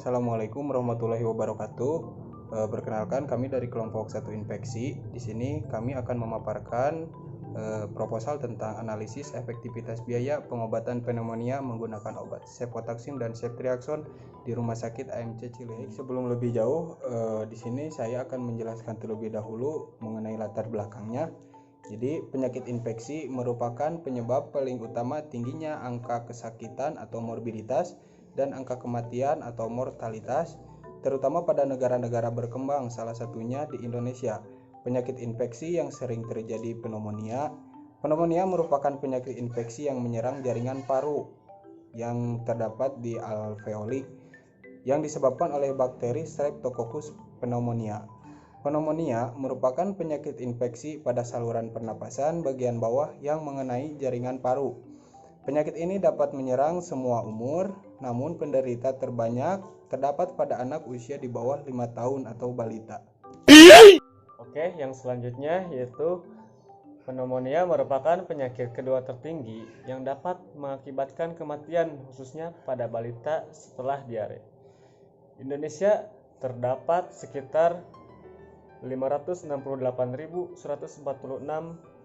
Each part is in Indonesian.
Assalamualaikum warahmatullahi wabarakatuh. Perkenalkan, kami dari kelompok 1 infeksi. Di sini kami akan memaparkan proposal tentang analisis efektivitas biaya pengobatan pneumonia menggunakan obat cefotaxime dan ceftriaxone di Rumah Sakit AMC Cileunyi. Sebelum lebih jauh, di sini saya akan menjelaskan terlebih dahulu mengenai latar belakangnya. Jadi, penyakit infeksi merupakan penyebab paling utama tingginya angka kesakitan atau morbiditas dan angka kematian atau mortalitas, terutama pada negara-negara berkembang, salah satunya di Indonesia. Penyakit infeksi yang sering terjadi pneumonia. Pneumonia merupakan penyakit infeksi yang menyerang jaringan paru yang terdapat di alveoli yang disebabkan oleh bakteri Streptococcus pneumonia. Pneumonia merupakan penyakit infeksi pada saluran pernapasan bagian bawah yang mengenai jaringan paru. Penyakit ini dapat menyerang semua umur, namun penderita terbanyak terdapat pada anak usia di bawah 5 tahun atau balita. Oke, yang selanjutnya yaitu pneumonia merupakan penyakit kedua tertinggi yang dapat mengakibatkan kematian khususnya pada balita setelah diare. Indonesia terdapat sekitar 568.146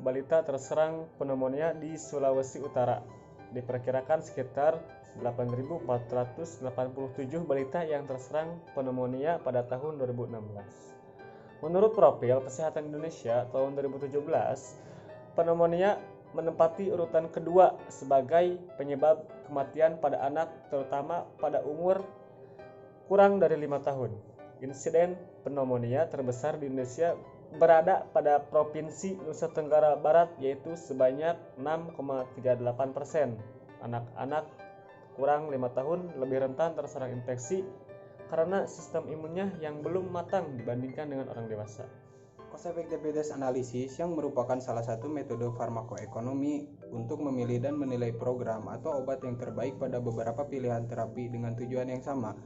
balita terserang pneumonia di Sulawesi Utara. Diperkirakan sekitar 8.487 balita yang terserang pneumonia pada tahun 2016. Menurut Profil Kesehatan Indonesia tahun 2017, pneumonia menempati urutan kedua sebagai penyebab kematian pada anak, terutama pada umur kurang dari 5 tahun. Insiden pneumonia terbesar di Indonesia berada pada Provinsi Nusa Tenggara Barat, yaitu sebanyak 6,38%. Anak-anak kurang 5 tahun lebih rentan terserang infeksi karena sistem imunnya yang belum matang dibandingkan dengan orang dewasa. Cost effectiveness analysis yang merupakan salah satu metode farmakoekonomi untuk memilih dan menilai program atau obat yang terbaik pada beberapa pilihan terapi dengan tujuan yang sama.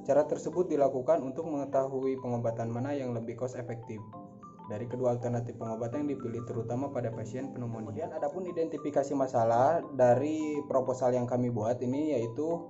Cara tersebut dilakukan untuk mengetahui pengobatan mana yang lebih cost efektif dari kedua alternatif pengobatan yang dipilih, terutama pada pasien pneumonia. Kemudian adapun identifikasi masalah dari proposal yang kami buat ini yaitu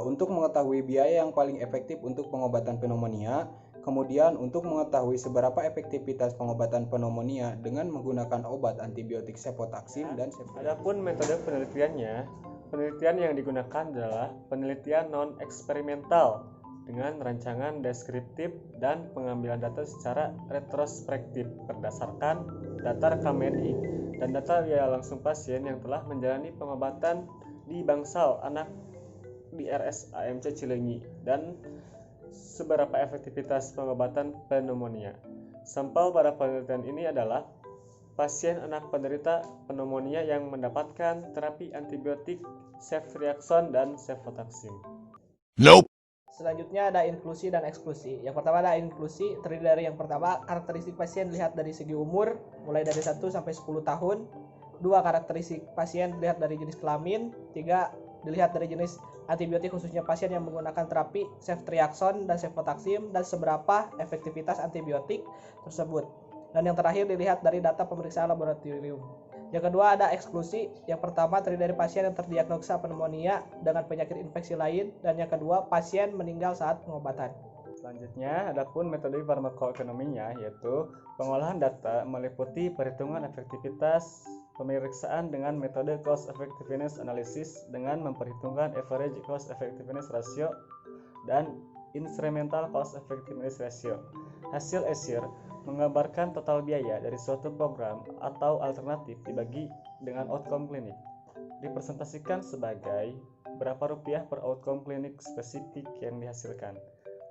untuk mengetahui biaya yang paling efektif untuk pengobatan pneumonia, kemudian untuk mengetahui seberapa efektivitas pengobatan pneumonia dengan menggunakan obat antibiotik cefotaxime dan ceftriaxone. Adapun metode penelitiannya, penelitian yang digunakan adalah penelitian non-eksperimental dengan rancangan deskriptif dan pengambilan data secara retrospektif berdasarkan data rekam medik dan data biaya langsung pasien yang telah menjalani pengobatan di bangsal anak di RS AMC Cileunyi dan seberapa efektivitas pengobatan pneumonia. Sampel pada penelitian ini adalah pasien anak penderita pneumonia yang mendapatkan terapi antibiotik ceftriaxone dan cefotaxime. Nope. Selanjutnya ada inklusi dan eksklusi. Yang pertama ada inklusi, terdiri dari yang pertama karakteristik pasien dilihat dari segi umur mulai dari 1 sampai 10 tahun. 2 karakteristik pasien dilihat dari jenis kelamin. 3 dilihat dari jenis antibiotik khususnya pasien yang menggunakan terapi ceftriaxone dan cefotaxime dan seberapa efektivitas antibiotik tersebut. Dan yang terakhir dilihat dari data pemeriksaan laboratorium. Yang kedua ada eksklusi. Yang pertama terdiri dari pasien yang terdiagnosa pneumonia dengan penyakit infeksi lain, dan yang kedua pasien meninggal saat pengobatan. Selanjutnya, adapun metode farmakoekonominya yaitu pengolahan data meliputi perhitungan efektivitas pemeriksaan dengan metode cost effectiveness analysis dengan memperhitungkan average cost effectiveness ratio dan incremental cost effectiveness ratio. Hasil ESIR menggambarkan total biaya dari suatu program atau alternatif dibagi dengan outcome klinik. Dipresentasikan sebagai berapa rupiah per outcome klinik spesifik yang dihasilkan,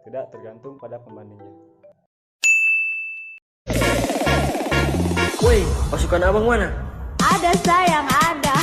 tidak tergantung pada pembandingnya. Woi, pasukan abang mana? Ada sayang, ada.